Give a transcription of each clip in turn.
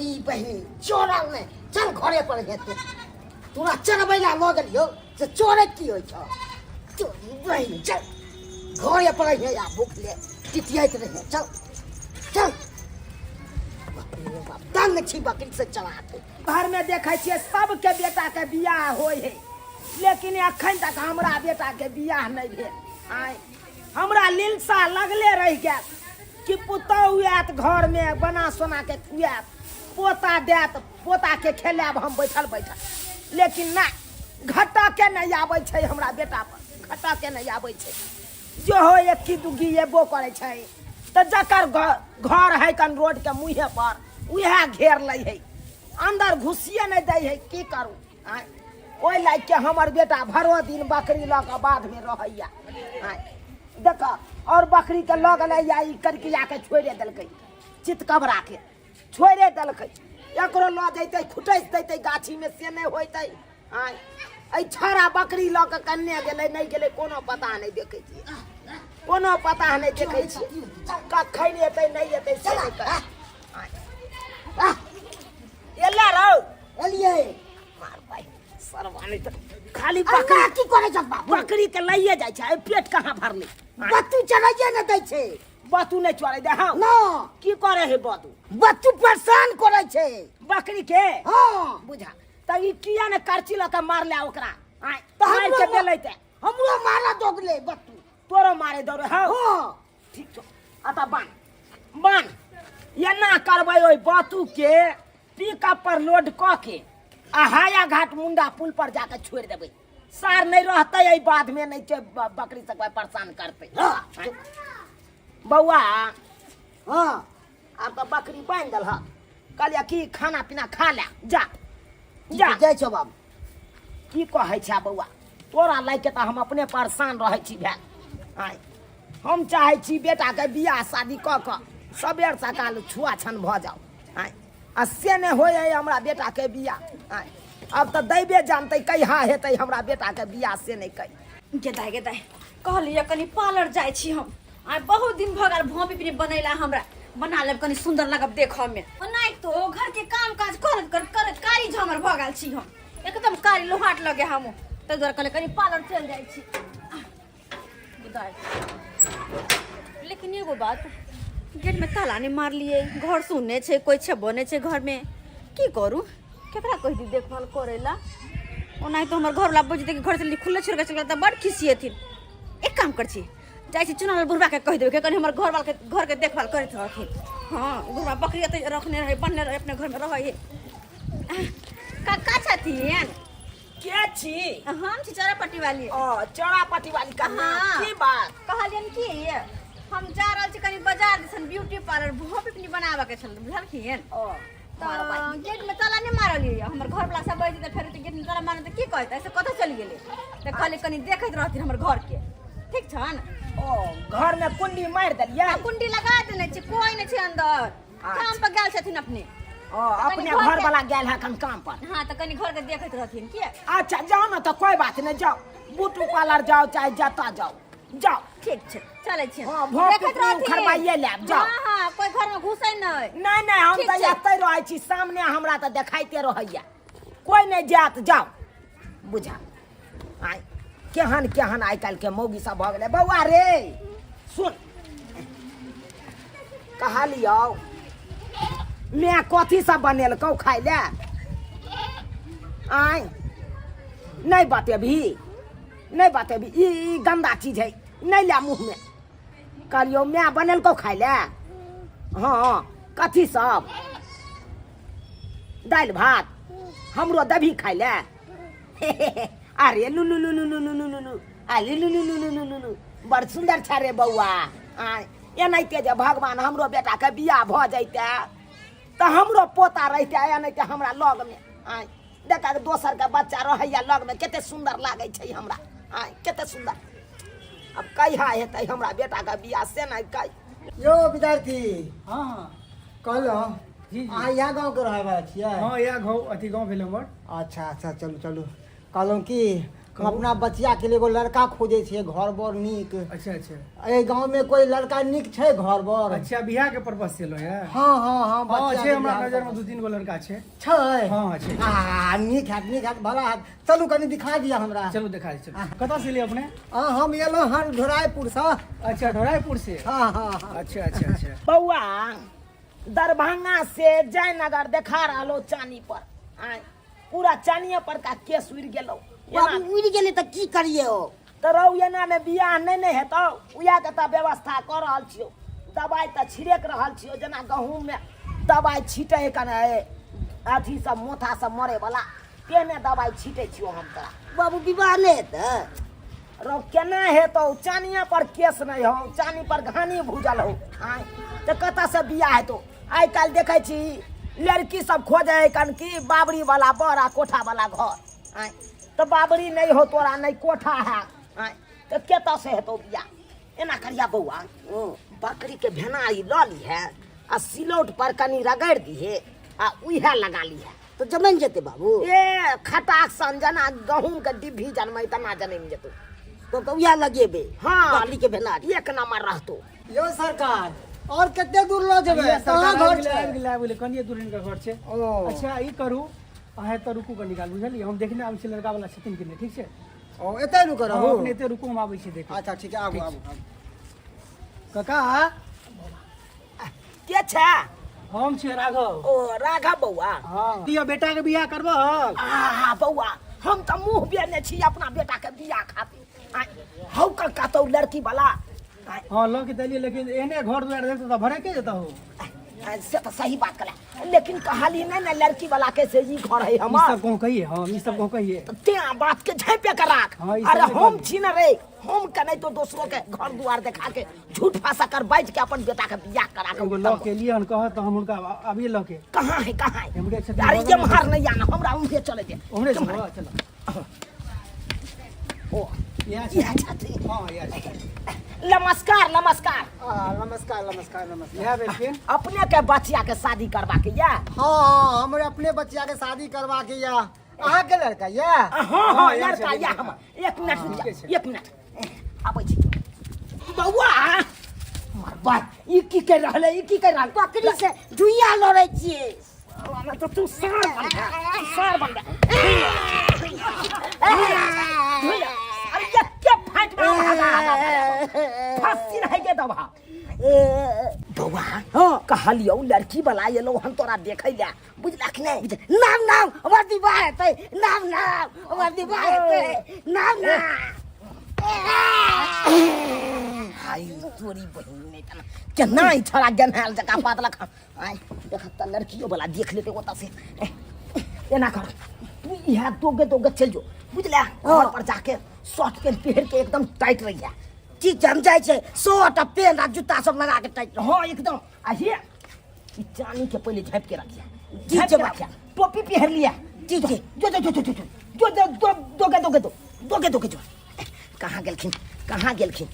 बहनी चोरल ने चल घरे पर हेतु तोरा चरबैला ल गेलियो से चोरे की होय छ तोरी बहनी चल घरे पर हे या भूखले टिटियाइत रहे चल चल तंग छी बकरी से चलाते घर में देखै छियै सबके बेटा के बियाह होय है लेकिन अखन तक हमरा बेटा के बियाह नहीं भेल आय हमरा लिलसा लगले रह गया कि पुतौ आत घर में बना सोना के खुआत पोता देत पोता के खेलाब हम बैठल बैठल लेकिन ना घटा के नहीं आबै छै हमरा बेटा पर घटा के नहीं आबै छै जो हो एक की दुगी एबो करे छै त जकर घर है कन रोड के मुँहे पर उहे घेर लै है अंदर घुसिए नहीं दै है की करू आय ओइ लाग के हमर बेटा भरो दिन बकरी ल के बाध में रहैया आय देख और बकरी के लग लैया ई करकिया के छोड़े देलकै चितकबरा के छोड़े देलकै एकरो ल जैतै खुटैस दैतै गाछी में से नहीं होइतै आय ऐ छोरा बकरी ल के कन्ने गेलै नहीं गेलै कोनो पता नहीं देखै छी कोनो पता नहीं देखै छी कखन एतै नहीं एतै से नहीं कर एला रौ एलिए मार भाई सरवानी त खाली बकरी की करे छ बाबू बकरी के लइए जाय छै पेट कहाँ भरले बत्तू चढ़ाइए न दै छै बतू नहीं चोरे दे हां ना की करे है बतू बत्तू परेशान करे छै बकरी के हां बुझा त ई किया ने करची ल के मार ले ओकरा आय त मार के बेलैते हमरो मारा दोगले बत्तू तोरो मारे दौड़े हां हां ठीक छ आता बान एना करबै ओइ बतू के पिकअप पर लोड क के आ हाया घाट मुंडा पुल पर जाके छोड़ देबै सार नहीं रहतै एहि बाध में नहीं छै बकरी से कोई परेशान करतै बौआ हां अब तो बकरी बांध दल ह कहलिया की खाना पीना खा ले जा जा जाय छ बाबू की कहै छै बौआ तोरा लाग के त हम अपने परेशान रहै छी भाय आय हम चाहै छी बेटा के बियाह शादी क के सबेर सकाल छुआ छन भ जाओ आय आ से नहीं होय है हमरा बेटा के बियाह आय अब तो दैबे जानते कहिया हेतै हमरा बेटा के बियाह से नहीं कहि गेदाय कहलिए कनी पार्लर जाय छी हम आ बहुत दिन भ गेल भोपी पिनी बनैला हमरा बना लेब कनी सुंदर लगब देखऽ में ओनाइ तो घर के काम काज करत कारी झमर भ गेल छी हम एकदम कारी लोहाट लगे हम त जर कने कनी पार्लर चल जाय छी गेदाय लेकिन एगो बात गेट में ताला नहीं मार लिए घर सुनने छे कोई छे बने छे घर में की करू केकरा कहि दी देखभाल करेला ओनाइ तो हमर घर वाला बुझते कि घर से खुले छोड़ के चला त बड़ खिसियथिन एक काम कर छी जाय छी चुनाल बुढ़वा के कह देबे के कनी हमर घर के देखभाल करत रहथिन हां बुढ़वा बकरी त रखने रहे बनने रहे अपने घर में रहे का छथिन के छी हम छी चरापट्टी वाली ओ चरापट्टी वाली का हाँ। की बात कहलियन की हम जा रहल छी कनी बाजार दिसन ब्यूटी पार्लर भोपी पिनी बनावे के छल बुझलखिन ओ गेट में ताला नहीं मारलिए हमर घर वाला सब बैठ फिर गेट में ताला मारने त की कहत ऐसे कत चल गेले त खाली कनी देखैत रहथिन हमर घर के ठीक छन ओ घर में कुंडी मार दलिया कुंडी लगा देने छी कोई नहीं छै अंदर काम पर गेल छथिन अपने ओ अपने घर वाला गेल है काम पर हां त कनी घर के देखैत रहथिन की अच्छा जाओ ना तो कोई बात नहीं जाओ बूटू पार्लर जाओ चाहे जता जाओ जाओ ठीक छै चलै छी हां देखैत रहथिन खरबाइए लेब जाओ हां कोई घर में घुसै नहीं नहीं हम ठीक तो छै। एतै रहै छी सामने हमरा तो देखाइते रहैया कोई नहीं जात जाओ बुझा आय केहन आइ काल के मौगी सब भ गेलै बौआ रे सुन कहलियौ मैं कथी सब बनेलकौ खाइ ले आय नहीं बतेबी ई गंदा चीज है नहीं ले मुंह में कहलियो मैं बनेलकौ खाइ ले हाँ कथी सब दाल भात हमरो दभी खाइ ले अरे लुलु बड़ सुंदर छ रे बौआ एनाहिते जे भगवान हमरो बेटा के बियाह भ जैते त हमरो पोता रहिते एनाहिते हमरा लग में देखा दोसर के बच्चा रहैया लग में कते सुंदर लागे छै हमरा कते सुंदर अब कहिया हेतै हमरा बेटा के बियाह से नहीं कहि यो विद्यार्थी हाँ कहलो जी जी अहाँ यहाँ गाँव के रहे वाला छियै हाँ या गाँव अथी गाँव भेल हमर अच्छा चलू कहलहुँ कि हम अपना बचिया के लिए एगो लड़का खोजे छे घर बर नीक। अच्छा अच्छा ए गांव में कोई लड़का नीक छे घर बर? अच्छा बियाह के पर्पस से लो है। हाँ हाँ हाँ हाँ बचिया छे के हमरा बियाह नजर में कर- 2-3 गो लड़का छे। छे हाँ छे। नीक है भला है। चलू कनी दिखा दिया हमरा। चलो दिखा दे चलो। कतऽ से लिए अपने? हम एलो हन ढोराईपुर से। अच्छा ढोराईपुर से। हाँ हाँ हाँ। अच्छा अच्छा अच्छा। बउआ दरभंगा से जयनगर देखा रहा चानी पर आय पूरा चानिये पर का केस उड़ गेलो। बाबू उड़ गेले त की करिए हो? तो रहू एना में बियाह नहीं हेतौ उया के त व्यवस्था कर रहल छियो। दवाई त छिड़क रहल छियो जना गहूम में दवाई छीटे कने अथी सब मोथा सब मरे वाला तेने दवाई छीटे छियो हम तोरा। बाबू विवाह नहीं हेतै? रो केना हेतौ चानिया पर केस नहीं हो चानी पर घानी भूजल हो आय त कत से बियाह हेतौ? आइ काल देखे छी लड़की सब खोजे है कन की बाबरी वाला बड़ा कोठा वाला घर आय तो बाबरी नहीं हो तोरा नहीं कोठा है आय तो केता से हेतौ बियाह? एना करिया बउआ बकरी के भेनाई ल ली है आ सिलौट पर कनी रगड़ दी है आ उहे लगा ली है तो जमन जेते बाबू। ए खटाक सन जना गहूम के डिब्भी जनमै तना जनेम जेतौ। तो उया लगेबे हाँ बाली के भेनारी। एक नंबर रहतो। यो सरकार और कितने दूर लो जेबे? ये कहां सरकार घर छे? गेला बोले कनिए दूर इनका घर छे। ओ अच्छा ई करू अहे त रुकू कनी काल बुझलिए हम देखने आबै छी लड़का वाला छथिन कि नहीं ठीक छे। ओ एते नु करहु। हाँ, अपने एते रुकू हम आबै छी देखे। अच्छा ठीक है आबू आबू। काका के छे? हम छी राघव। ओ राघव बउआ। हाँ तियो बेटा के बियाह करबह? आ बउआ हम त मुंह बेने छी अपना बेटा के बियाह खातिर। आय हौ का तो लड़की वाला आय हाँ लो के दलिए लेकिन एने घर दुआर देखतो त भरे के जता हो। आय, से तो सही बात कला लेकिन कहली नहीं ना लड़की वाला के से ई घर है ई हमर सब को कहिए। हाँ ई सब को कहिए। तो ते बात के झाँपे के राख। हाँ, ई सब अरे नहीं हम बात। छी न रे हम के नहीं तो दूसरों के घर दुआर देखा के झूठ फासा कर बैठ के अपन बेटा के बियाह करा एगो के लो के लिए हम कहत त हम उनका अभी लो के कहाँ है कहाँ है? हमरे छथिन अरे बगल ये में। महार नहीं आना हमरा उनके चले दे। हमरे से तुम्हारे- चलो ओ यहाँ ये छथिन। हाँ यहाँ नमस्कार नमस्कार। नमस्कार नमस्कार नमस्कार। यहाँ बेलखिन। अपने के बचिया के शादी करवा के या? हाँ हमरे अपने बच्चिया के शादी करवा के या अहाँ के लड़का या? हाँ हाँ यहाँ लड़का से या देखिए। हम एक मिनट रुक ठीक जा, है। एक मिनट आबै छी। बउआ हमर बात ई की कर रहले ई की कर रहल? बकरी से जुइया लड़ै छियै। तो तू सार बन जा तू सार बन जा। अरे ये क्या फाइट में फांसी रह गए दबा। बउआ हाँ कहलियो लड़की वाला ये लोग हम तोरा देखै ले बुझला कि नहीं? नाम नाम हमर विवाह हेतै। नाम नाम हमर विवाह हेतै। नाम नाम हाय तोरी बहिन ने तना केना ई छोरा गनहाल जका पातला खा आय देख त लड़कियों वाला देख लेते ओता से एना कर तू यहाँ दोगे दोगे चल जो बुझला घर पर जाके शर्ट पैंट पहन के एकदम टाइट रही है। ठीक छै हम जाइ छै। शर्ट आ पैंट आ जूता सब लगा के टाइट रहो। हाँ एकदम आइए ई चानी के पहले झाँप के रखिया ठीक झाँप छै के बाप। रखिया टोपी पहन लिया ठीक छै। जो जो जो जो जो जो दोगे दोगे दो दोगे दोगे जो कहाँ गेलखिन कहाँ गेलखिन?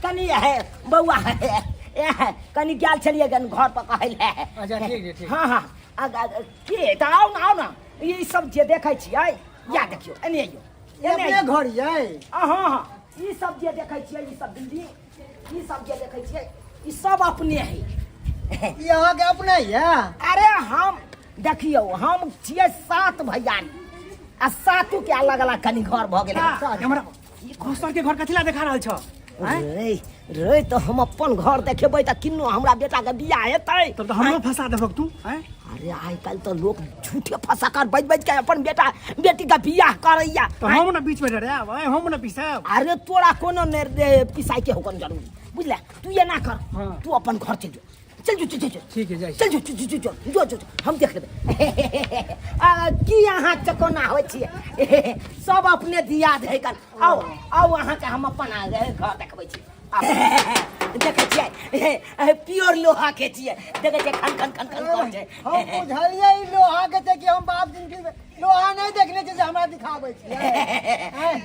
कनी है बउआ है कनी गेल छलिए गन घर पर कहल है। अच्छा ठीक है ठीक। हाँ हाँ के त आओ ना ई सब जे देखै छियै या देखियो एने आइयो एने अपने आइयो। घर यै? हाँ हाँ ई सब जे देखै छियै ई सब बिल्डिंग ई सब जे देखै छियै ई सब अपने है। ई अहाँ के अपने या? अरे हम देखियो हम छियै 7 भैयारी आ 7 के अलग अलग कनी घर भ गेलै। हमरा घोसर के घर कथिला देखा रहल छ? रे रे तो हम अपन घर देखेबै त किन्नो हमरा बेटा के बियाह हेतै। तब तो हमरो फंसा देबक तू हैं? अरे आइ काल्हि तो लोग झूठे फंसा कर बैठ के अपन बेटा बेटी का बियाह करैया। तो हम ना बीच में डरे हम ना पीसब। अरे तोरा कोनो ने पिसाई के होकन जरूरी बुझला तू ये ना कर। हाँ। तू अपन घर चल जो चल जो चल जो ठीक है जाई। चल जो जो हम देख लेबै। की यहाँ चकोना होइ छियै सब अपने दियाद है कन आओ आओ अहाँ के हम अपन घर देखबै छी। देखै छियै प्योर लोहा के छियै देखै छियै खन खन खन खन कर छै। हम बुझलियै ई लोहा के छै कि हम बाप जिंदगी में लोहा नहीं देखने छै जे हमरा दिखाबै छियै।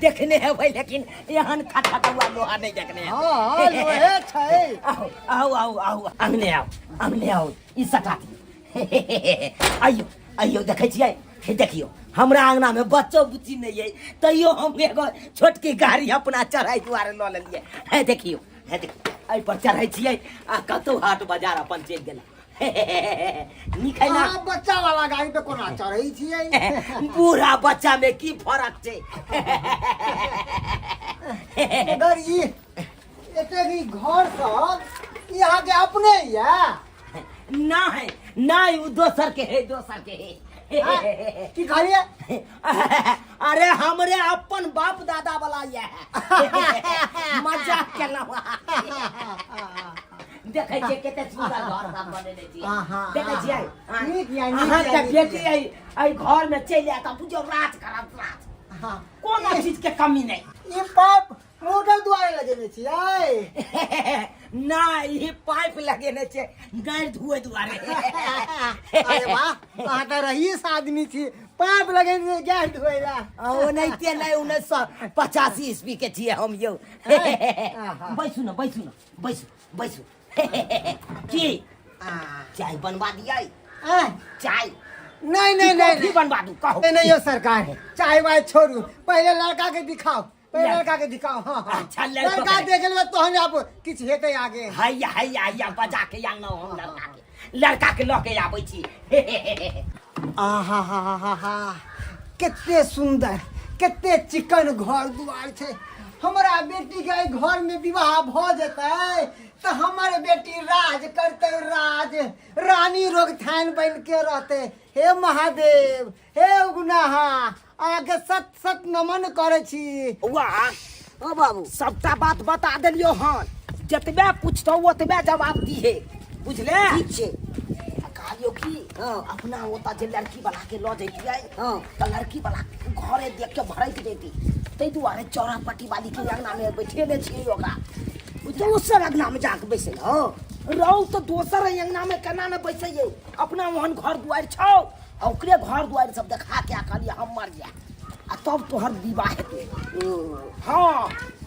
देखने हेबै लेकिन एहन खटखटुआ लोहा नहीं देखने हेबै। हाँ लोहे छै। आओ आओ आओ आओ अंगने आओ ई सटा आइयो आइयो देखै छियै हे देखियो हमरा अंगना में बच्चो बुच्ची नहीं है तैयो हम एगो छोटकी गाड़ी अपना चढ़ाई दुआरे ल लेलिए है देखियो एहि पर चढ़ै छियै आ कतौ हाट बाजार अपन चलि गेला निकै ना बच्चा वाला गाड़ी पे कोना चढ़ै छियै बूढ़ा बच्चा में की फरक छै मगर ई एते भी घर सब यहाँ के अपने या नहीं वो दोसर के है की कहलिए अरे हमरे अपन बाप दादा वाला ये मजाक केलहुँ देखै छियै कते सुन्दर घर सब बनेने छियै देखै छियै अहाँके बेटी एहि घर में चलि आयत बुझियौ राज करब राज कोनो चीज के कमी नहीं ई पाइप मोटर द्वारे लगेने छियै नहीं ई पाइप लगेने छै गाड़ी धुए दुआरे अरे वाह अहाँ तऽ रईस आदमी छी पाइप लगेने गाड़ी धोए ला ओनाहिते नहीं 1985 ईस्वी के छियै हम यौ बैसू की चाय बनवा दियै चाय नहीं बनवा दू कहो नहीं यो सरकार है चाय वाय छोड़ू पहले लड़का के दिखाओ हाँ अच्छा लड़का देख लेबै तहन आप किछ हेतै आगे हैया बजा के आनौ हम लड़का के लऽ के आबै छी आहा कते सुंदर कते चिकन घर दुआर छै हमरा बेटी के घर में विवाह भ जेतै तो हमारे बेटी राज करते राज रानी रोगथान बन के रहते हे महादेव हे उगनाहा आगे सत नमन करे छी वाह ओ बाबू सबटा बात बता देलियो हन जतबे पूछतो ओतबे जवाब दिहे बुझले ठीक छै कहलियो की अपना ओता जे लड़की वाला के ल जइतियै त लड़की वाला घरे देख के भरैत जेती तै दुआरे चौरापट्टी वाली के अंगना में बैठेले छियै ओकरा दोसर अंगना में जाके बैसे रहू तो दोसर अंगना में केना न बैसे अपना वहन घर दुआरि छौ ओकरे घर दुआरि सब देखा के कहलिए हम मर जा आ तब तोहर विवाह हेतै हाँ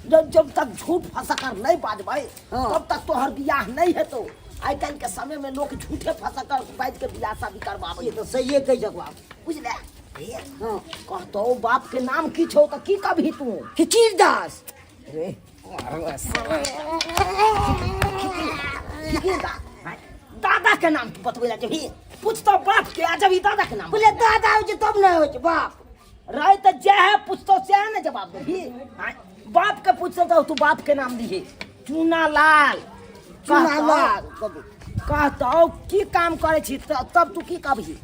जब तक झूठ फसकर नहीं बाजबै तब तक तोहर बियाह नहीं हेतौ आइ काल्हि के समय में लोग झूठे फसकर बाज के बियाह शादी करवाबै तो सही कहि जवाब बुझले कहतो बाप के नाम की छौ त की कहबी तू खिचीर दास रे दादा के नाम तू बतबै ला जभी पूछतो बाप के आ जभी दादा के नाम बोले दादा हो जे तब नहीं हो जे बाप रहे त जे है पूछतो से ने जवाब देबी बाप के पूछतो तो तू बाप के नाम दिहे चूनालाल कहतो की काम करे छी तब तू की कहबी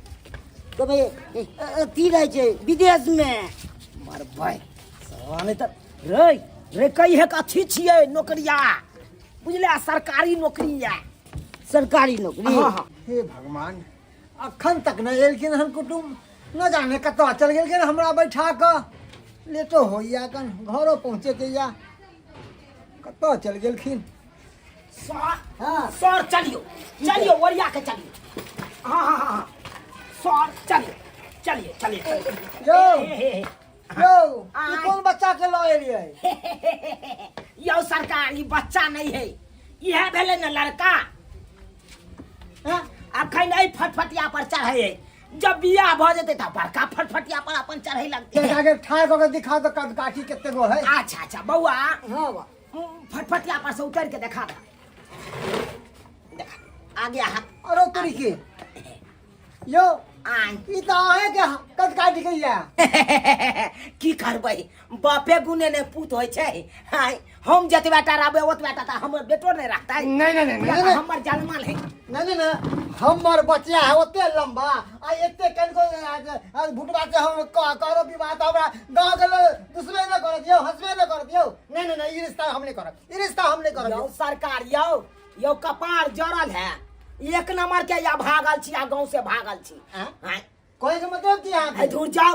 तो भाई ती रहे छै विदेश में मरबै सवाल त रे कहिए के अच्छी छियै नौकरिया बुझले सरकारी नौकरी या सरकारी नौकरी हाँ। हे भगवान अखन तक नहीं एलखिन हन कुटुम न जाने कतऽ चल गेलखिन हमरा बैठा क लेटो होइया कन घरो पहुँचे के या कतऽ चल गेलखिन सर चलियो ओरिया के चलियो हाँ सर चलिए यो ई कौन बच्चा के लऽ एलियै यौ सरकारी बच्चा नहीं है यह भेले न लड़का अखन एहि फटफटिया पर चढ़े है जब बियाह भ जेतै त बड़का फटफटिया पर अपन चढ़े लगतै आगे ठाड़ क के दिखा दो कद काठी कितने गो है अच्छा बउआ हां बा फटफटिया पर से उतर के देखा आगे हाथ अरे तोरी के यो आन ई त आहे के कद काठी के या की करबै बापे गुने ने पूत होय छै हाय हम जतबे टा रहबै ओतबे टा हमर बेटो नहीं रहतै नहीं हमर जन्मल है नहीं हमर बच्चा है ओते लंबा आ एते कनको भुटवा से हम करो विवाह त हमरा गांव के लोग दुश्मन न कर दियो हंसबे न कर दियो नहीं ई रिश्ता हम नहीं करब यौ सरकार यौ कपार जड़ल है एक नंबर के या भागल छी आ गांव से भागल छी कोई के मतलब की है दूर जाओ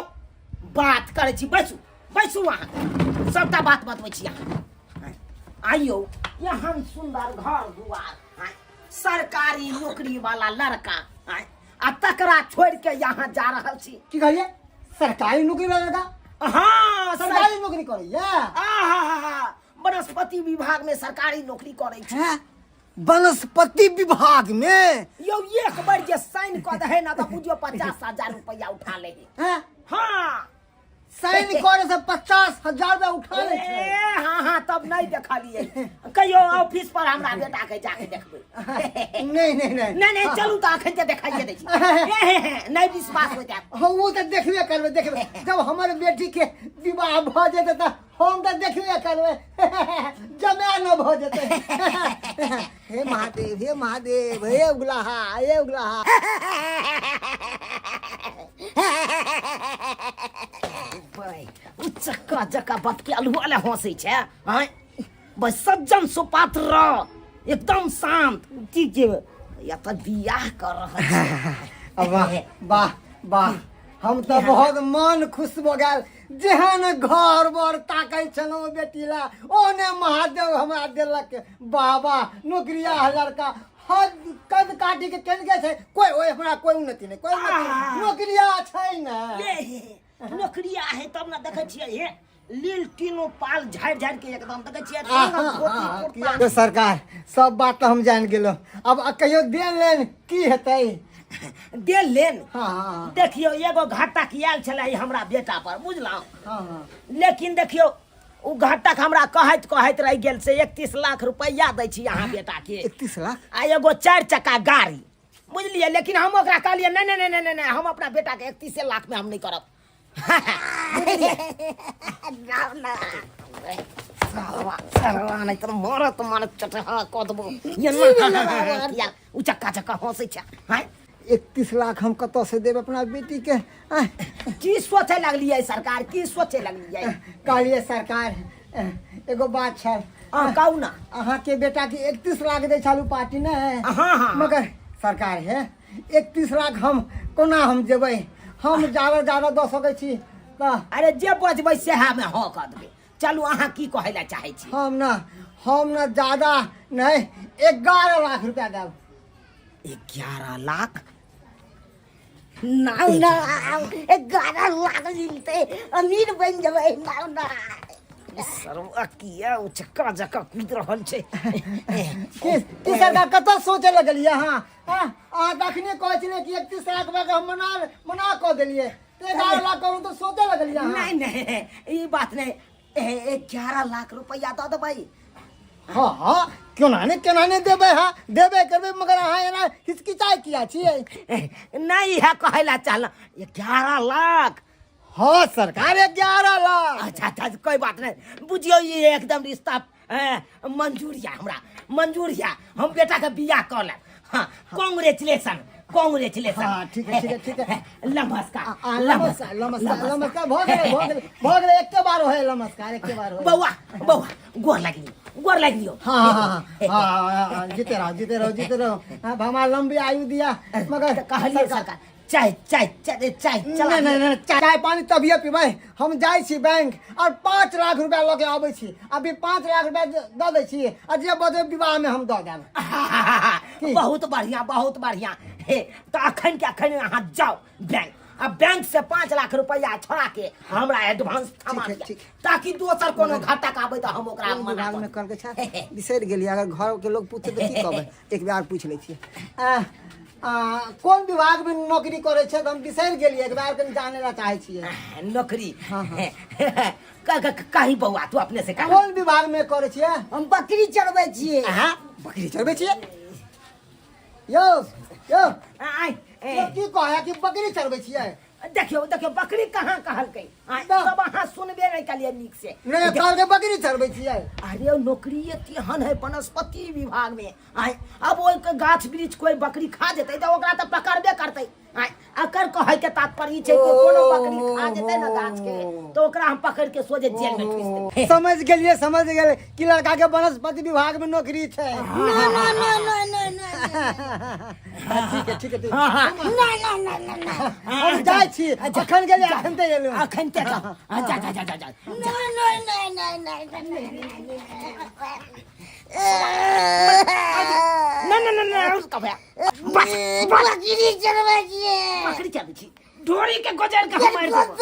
बात करे छी बैसू वहां सबटा बात बतबै छी अहाँ आइयो यहाँ सुंदर घर दुआर सरकारी नौकरी वाला लड़का आ तकरा छोड़ के यहाँ जा रहल छी की कहलिए सरकारी नौकरी वाला लड़का हाँ सरकारी नौकरी करैया वनस्पति विभाग में सरकारी नौकरी करे छी वनस्पति विभाग में यौ एक बार जे साइन क दे ना त बुझियो 50,000 रुपया उठा ले हाँ साइन करे से 50,000 रुपया उठा ले छै। हाँ तब नहीं देखा लिए कहियो ऑफिस पर हमरा बेटा के जाके देखबै। नहीं चलू तो अखन देखाइए दै छी नहीं विश्वास हो जाए। हम वो तो देखबे करबे जब हमर बेटी के विवाह भ जेतै त हम तो देखबे करबे जमा न भ जेतै। हे महादेव हे उगलाहा चक्का चक्का बतकेलू वाले हंसै छै। बस सज्जन सुपात्र रह एकदम शांत ठीक या तो बियाह कर रहा है। वाह हम तो बहुत मन खुश भ गेल। जेहन घर बर ताकै छलहुँ बेटी ला ओने महादेव हमरा देलक। बाबा नौकरिया लड़का हद कद काटी के चल गए छै। कोई ओए हमरा कोई उन्नति नहीं, कोई नौकरिया छै ना। नौकरिया है तब ना देखे छियै हे लील तीनों पाल झाड़ के एकदम देखे छियै। तो सरकार सब बात तो हम जान गेलो। अब कहियो देन लेन की हेतै? दे लेन हाँ देखियो एगो घाटा कियाल छलै हमरा बेटा पर बुझलौ। हाँ लेकिन देखियो उ घाटा हमरा कहैत रह गेल से 31 लाख रुपया दै छी अहाँ बेटा के। 31 लाख आ एगो 4 चक्का गाड़ी बुझलिए। लेकिन हम ओकरा कहलिए नहीं हम अपना बेटा के 31 लाख में हम नहीं करब। नहीं तो मारत चटहा क देबो उ चक्का हंसै छै। 31 लाख हम कत से देब अपना बेटी के? की सोचे लगलिए सरकार की सोचे लगलिए? कहलिए सरकार एगो बात छै। कहू ना अहाँ के बेटा के 31 लाख दे चालू पार्टी ने हाँ मगर सरकार है 31 लाख हम कोना हम जेबै? हम ज्यादा दऽ सकै छी त? अरे जे बजबै से हमें हाँ कह देबै। चलू अहाँ की कहै ला चाहै छी? हम ना ज्यादा नहीं 11 लाख रुपया देब। 11 लाख? ना 11 लाख मिलते अमीर बन जेबै। ना सरवा किया उ चक्का जक्का कूद रहल छै। की सरकार कत सोचे लगलिए? हाँ दखने कहै छी कि 31 लाख रुपया के हम मना कऽ देलिए। 11 लाख करू तो सोचे लगलिए? नहीं ई बात नहीं 11 लाख रुपया दऽ देबै। हाँ क्यों ना देबै? हाँ देबे करबै मगर अहाँ एना हिचकिचाई किया छियै? नहीं है कहै ला चाहल 11 लाख। हाँ सरकार 11 लाख। अच्छा कोई बात नहीं बुझियो ये एकदम रिश्ता मंजूरिया हमरा मंजूरिया। हम बेटा के बियाह कर लेब। हाँ कांग्रेचुलेशन। हाँ ठीक है नमस्कार भऽ गेलै एके बार होय नमस्कार बौआ गोर लगियो। हाँ जीते रहो। हमारा लंबी आयु दिया। मगर कहलिए सरकार चाय चाय पानी तभिए पीबै। हम जाइ छी बैंक और 5 लाख रुपया लऽ के आबै छी। अभी 5 लाख रुपया दऽ दै छी आ जे बदे विवाह में हम दऽ देब। बहुत बढ़िया तो अखन अहाँ जाओ बैंक अब बैंक से 5 लाख रुपया छोड़ा के हमरा एडवांस थमा दिया ताकि दोसर कोनो घाटा का आबै त हम ओकरा मना में करके छै। बिसरि गेलिए। अगर घर के लोग पूछे त की कहबै? एक बार पूछ लै छी कोन विभाग में नौकरी करे छै? हम बिसरि गेलिए। एक बार कनि जाने ला चाहे छियै नौकरी। कहीं बौआ तू अपने से कह। कोन विभाग में करे छियै? हम बकरी चरबै छियै। बकरी चरबै छियै? यो की कहै कि बकरी चरबै छियै? देखियो बकरी कहाँ कहलकै? सब अहाँ सुनबे नहीं कलिए नीक से। नहीं कहलकै बकरी चरबै छियै। अरे नौकरी एहन है वनस्पति विभाग में। अब ओइ के गाछ वृक्ष कोई बकरी खा जेतै तो ओकरा तो पकड़बे करतै। अकर कहै के तात्पर्य छै कि कोनो बकरी खा जेतै ना गाछ के तो ओकरा हम पकड़ के सोझे जेल में ठूस देबै। समझ गेलिए कि लड़का के वनस्पति विभाग में नौकरी छै। ठीक है हम जाइ छी। अखन गेलिए अखन ते एलु अखन ते जा उसका भैया बकरी चरबै छी ढोरी के गोजर के मार देबो।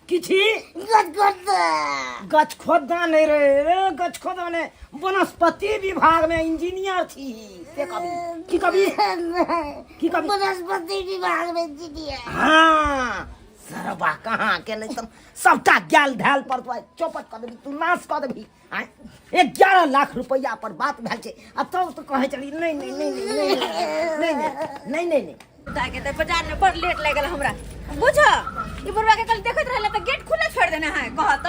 किछि गछ खोदा नहीं रे गछ खोदा ने वनस्पति विभाग में इंजीनियर थी। के कभी की कभी की कभी बृहस्पति विभाग में जीती है। हाँ सरबा कहाँ के नहीं तुम सबका ग्याल ढाल पर तू चौपट कर देबी तू नाश कर देबी 11 लाख रुपया पर बात भेल छे अब तो कहे चली नहीं नहीं नहीं नहीं नहीं नहीं नहीं नहीं नहीं ताके तो बाजार में बड़ लेट लागल हमरा बुझा ई बुढ़वा के कल देखत रहले त गेट खुला छोड़ देना है कहत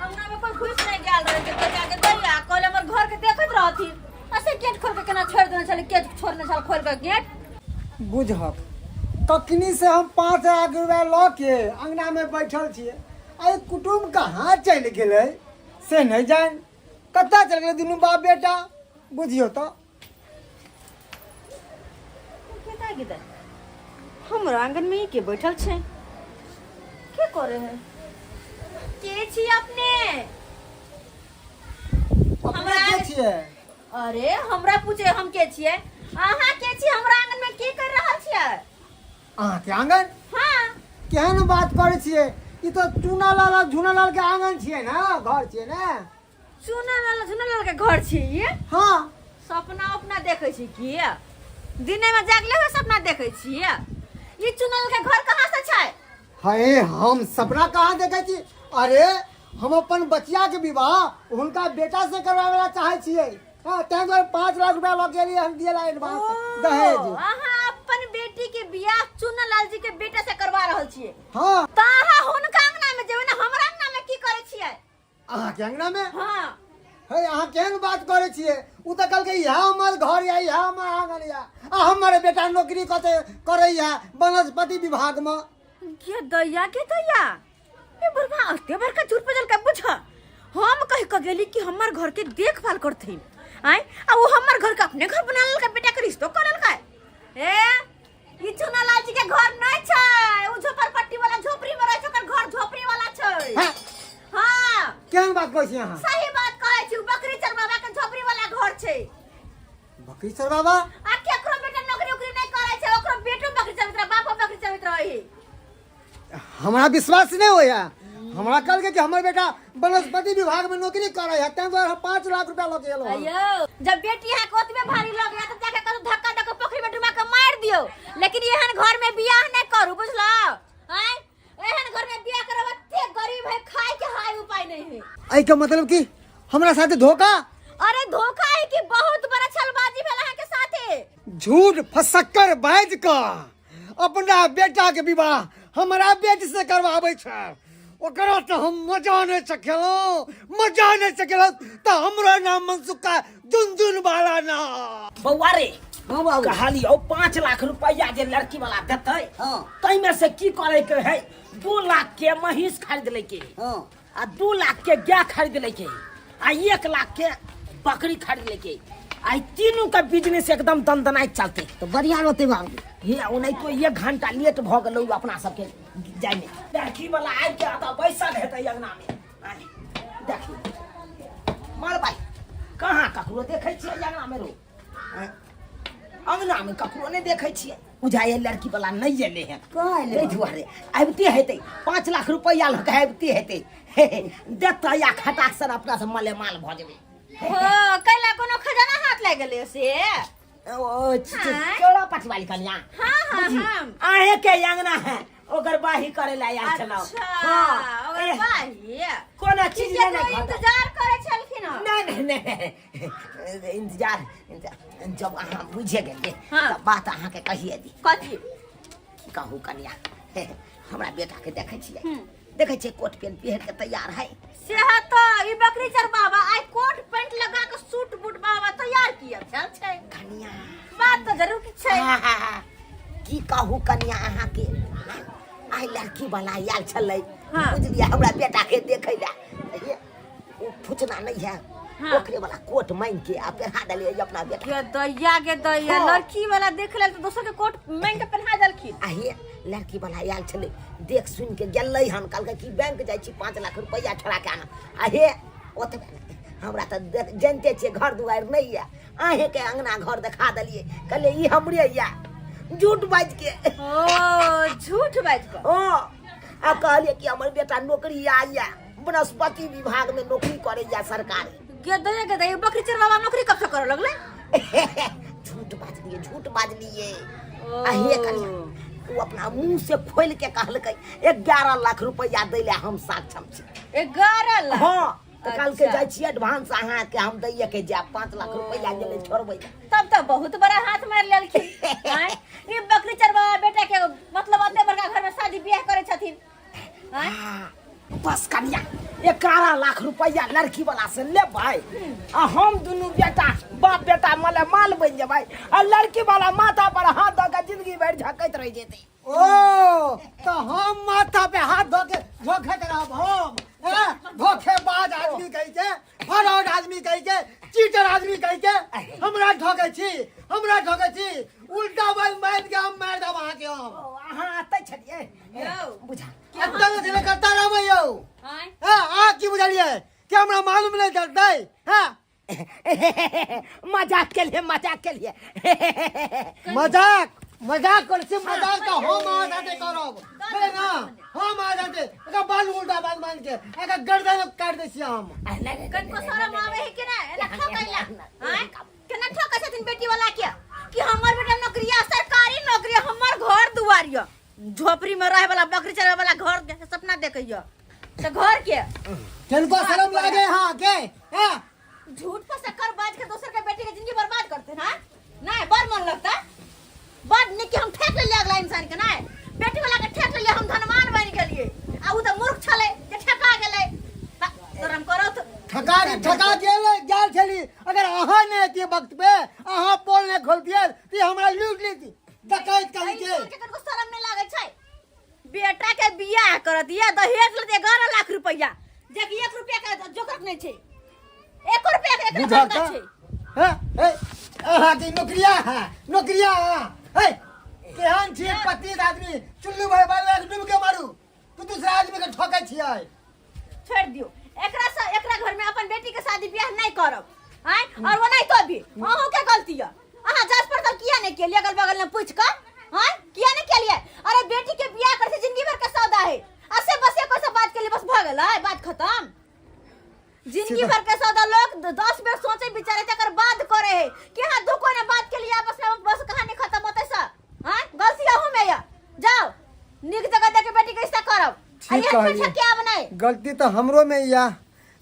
हमरा में कोई खुश नहीं गेल रहे के जाके दैया कल हमर घर के देखत रहथी ऐसे गेट खोल के केना छोड़ देना चले गेट छोड़ने चल खोल के गेट बुझक तखनी से हम 5 लाख रुपया लऽ के अंगना में बैठल छियै आई कुटुम कहाँ चलि गेलै से नहीं जान कतऽ चलि गेलै दुनू बाप बेटा बुझियो तो केता गिदा हमरा आंगन में के बैठल छे के करे है के छी अपने अपने के छियै अरे हमरा पूछे हम के छिए अहाँ के छी हमरा आंगन में की कर रहल छिए अहाँ के आंगन हां केहन बात करै छियै ई तो चूनालाल झुनालाल के आंगन छियै ना घर छियै ना झुनालाल के घर छिए ये हाँ सपना अपना देखे छी की दिने में जागले हुए सपना देखे छी ये चुनालाल के घर कहाँ से छै है हम सपना कहाँ देखे छी अरे हम अपन बचिया के विवाह हुनका बेटा से करवावे ला चाहे छियै हां तैं दुआरे 5 लाख रुपया लऽ गेलियै हम दियला एडवांस दहेज अहाँ अपन बेटी के बियाह चुनालाल जी के बेटा से करवा रहल छिए हां त अहाँ हुनका अंगना में जेबै ना हमरा अंगना में की करे छिए अहाँ के अंगना में हां है अहाँ केहन बात करे छियै उ त कहलकै इहा हमर घर या इहा हमर आंगन या आ हमर बेटा नौकरी करैया वनस्पति विभाग में के दैया ए बुढ़वा अते बड़का झूठ बजल का बुझ हम कह के गेली कि हमर घर के देखभाल करथिन आय आ वो हमर घर के अपने घर बना लल का बेटा के रिश्तो करल का ए ई चुनालाल जी के घर नहीं छै उ झोपड़पट्टी वाला झोपड़ी में रहै छै ओकर घर झोपड़ी वाला छै हाँ। हां केहन बात कहै छी अहाँ सही बात कहै छी बकरी चरवावा के झोपड़ी वाला घर छै बकरी चरवावा आ केकरो बेटा नौकरी उकरी नहीं करे छै ओकरो बेटो बकरी चरबैत रहे बापो बकरी चरबैत रहे हमरा विश्वास नहीं होया हमरा कहलकै कि हमर बेटा वनस्पति विभाग में नौकरी करे है तैं दुआरे 5 लाख रुपया लऽ गेल अयो जब बेटी यहाँ को ओतबे भारी लग गया तो जाके कतो धक्का दे के पोखरी में डुबा के मार दियो लेकिन एहन घर में बियाह नहीं करू बुझलो हैं एहन घर में बियाह करब एते गरीब है खाए के हाय उपाय नहीं है आई के मतलब कि हमरा साथे धोखा अरे धोखा है कि बहुत बड़ा छलबाजी भेला है के साथे झूठ फसक्कर बाज का अपना बेटा के विवाह हमरा बेटी से करवाबै छै ओकरा तो हम मजा नहीं सकेलो तो हमरा नाम मनसुका जुनजुन वाला ना बौआ रे हाँ बाबू कहलियो 5 लाख रुपया जे लड़की वाला देतै हाँ तै में से की करे के है 2 लाख के महीस खरीद ले के हाँ आ 2 लाख के गाय खरीद ले के आ 1 लाख के बकरी खरीद ले के आई तीनों का बिजनेस एकदम दनदनाई चलते तो बढ़िया रहते बाबू हे नहीं तो 1 घंटा लेट भ गेल अपना सबके जाय में लड़की वाला आइ के आता बैसल हेतै अंगना में आइ देखी मार भाई कहाँ ककरो देखे छियै अंगना में रो अंगना में ककरो नहीं देखे छियै बुझाइए लड़की वाला नहीं एले हैं कहाँ एलै ताहि दुआरे आबिते हेतै 5 लाख रुपया लऽ के आबिते हेतै देतै या खटाक सर अपना से मले माल भ जेबै हो कैला कोनो खजाना हाथ लग गेले से ओ चोरा पटी वाली कन्या हां हां आहे के अंगना है ओकर बाही करे ला आयल छलौ अच्छा ओकर बाही कोनो चीज के नहीं इंतजार करे छलखिन नहीं नहीं इंतजार जब अहाँ बुझे गेलिए हाँ। तब बात अहाँ के कहिए दी कथी कहू कन्या हमरा बेटा के देखे छियै देखे छियै कोट पेंट पहन के तैयार है से तो ई बकरी चर बाबा आई कोट पैंट लगा के सूट बूट बाबा तैयार किया चल छै कन्या बात तो जरूर की छै की कहू कन्या अहाँ के आई लड़की वाला आयल छलै हाँ। बुझलिए हमरा बेटा के देखे ला ओ फुचना नहीं है हाँ। ओकरे वाला कोट मांग के आ पहना देलिए अपना बेटा के दैया हाँ। लड़की वाला देख ले तो दोसर के कोट मांग के पहना देलखिन आहे लड़की वाला आयल छलै देख सुन के गेलै हन कहलकै कि बैंक जाइ छी 5 लाख रुपया छोड़ा के आना आहे ओतबे हमरा तो जानते छियै घर दुआर नहीं है आहे के अंगना घर दिखा देलिए कहले ई हमरे या झूठ बाज के ओ झूठ बाज के ओ आ कहलिए कि हमर बेटा नौकरी आया वनस्पति विभाग में नौकरी करे या सरकारी के दैया बकरी चर बाबा नौकरी कब से करे लगले झूठ बाज लिए हे कनिया तू अपना मुंह से खोल के कहलकै 11 लाख रुपया दै ले हम सक्षम छी 11 लाख हां तो कल के अच्छा। जाय छी एडवांस अहाँ के हम दैए के जा 5 लाख रुपया गेले छोड़बै तब तो बहुत बड़ा हाथ मार लेलखिन हैं ई बकरी चरवा बेटा के मतलब अते बड़का घर में शादी ब्याह करे छथिन हैं बस कनिया 11 लाख रुपया लड़की वाला से ले भाई आ हम दोनों बेटा बाप बेटा मले माल बन जेबै आ लड़की वाला माथा पर हाथ दऽ के जिंदगी भर झकैत रह जेतै ओ तो हम माथा पे हाथ धो के धोखत रहब हम धोखेबाज आदमी कहि के फरौड आदमी कहि के चीटर आदमी कहि के हमरा ठोकै छी उल्टा बाल मार के हम मार देब अहाँ के हम अहाँ आते छलिए यौ बुझा एकदम से करता रहबै यौ हैं आ की बुझलिए कि हमरा मालूम नहीं चलतै हां मजाक के लिए मजाक कर से मजाक का हम आ जाते करब बोले ना हम आ जाते एका बाल उल्टा बाल मान के एका गर्दन काट दे छी हम कनको शरम आवे है कि ना एना ठोकैला हैं केना ठोकै छथिन बेटी वाला के कि हमर बेटा नौकरिया सरकारी नौकरी हमर घर दुआरिया झोपड़ी में रहे वाला बकरी चरवे वाला घर के सपना देखैया त घर के किनको शर्म लागे हां के हां झूठ पर शक्कर बाज के दूसरे के बेटी के जिंदगी बर्बाद करते ना नहीं बड़ मन लगता बड़ नहीं कि हम ठेक ले अगला इंसान के नहीं बेटी वाला के ठेक ले हम धनवान बन गेलिए आ उ त मूर्ख छले जे ठेका गेले शरम करो तो ठका गेल छली अगर अहाँ ने के वक्त पे अहाँ पोल ने खोल दिए ती हमरा लूट लेती डकैत कहि के कनको शरम नहीं लागे छै बेटा के बियाह कर दिया दहेज ले 11 लाख रुपया जे कि 1 रुपया के जोकर नहीं छै 1 रुपया के एक बुझाता छै है अहाँ की नौकरिया है केहन छी पति आदमी चुल्लू भाई बाल डूब के मारू तू दूसरा आदमी के ठोकै छियै छोड़ दियो एकरा घर में अपन बेटी के शादी ब्याह नहीं करब हैं और वो नहीं तो भी अहू के गलती है अहाँ जांच पड़ताल किया नहीं के लिए अगल बगल में पूछ कर हैं किया नहीं के लिए अरे बेटी के ब्याह कर से जिंदगी भर का सौदा है असे बस एक से बात के लिए बस भागल है बात खत्म जिंदगी भर के सौदा लोग 10 बेर सोचे विचारे तकर बाद करे है कि हां दो कोई ना बात के लिए आपस में बस कहानी खत्म होते सब हैं गलती अहू में है जाओ निक जगह देके बेटी के रिश्ता करब ठीक कहलिए क्या बनाए गलती तो हमरो में या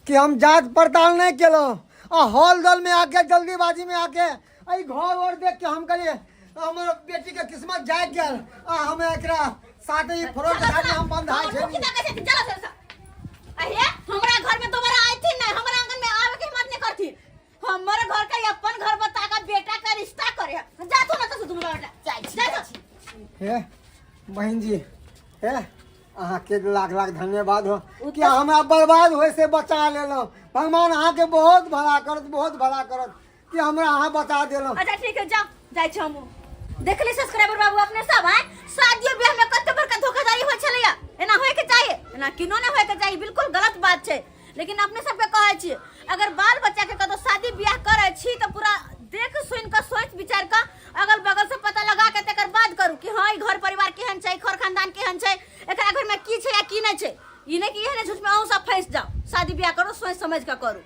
कि हम जांच पड़ताल नहीं केलो आ हॉल दल में आके जल्दीबाजी में आके आई घर और देख के हम कहिए हमर बेटी के किस्मत जाग गेल आ हम एकरा साथे ही फ्रॉड खाली हम बंद हाय छै चलो चलो अहे हमरा घर में दोबारा आई थी नहीं हमरा आंगन में आवे के हिम्मत नहीं करती हमर घर का अपन घर बता का बेटा का रिश्ता करे जा तो ना तो तुम बेटा जा हे बहन जी हे अहाँ के लाख लाख धन्यवाद हो कि हमरा बर्बाद होए से बचा लेलो भगवान अहाँ के बहुत भला करत कि हमरा अहाँ बचा देलो अच्छा ठीक है जाओ जाय छ हम देख ले सब्सक्राइबर बाबू अपने सब है शादी ब्याह में कते बड़का धोखाधड़ी होय छलैया एना होय के चाहिए एना किनो ने होय के चाहिए बिल्कुल गलत बात छै लेकिन अपने सब के कहै छी अगर बाल बच्चा के कतो शादी ब्याह करे छी त पूरा देख सुन के सोच विचार के अगल बगल से पता लगा के तकर बाद करू कि हां ई घर परिवार केहन छै घर खानदान केहन छै एकरा घर में की छै या की नै छै ई नै कि एहने झूठ में अहू सब फंस जाओ शादी ब्याह करो सोच समझ के करू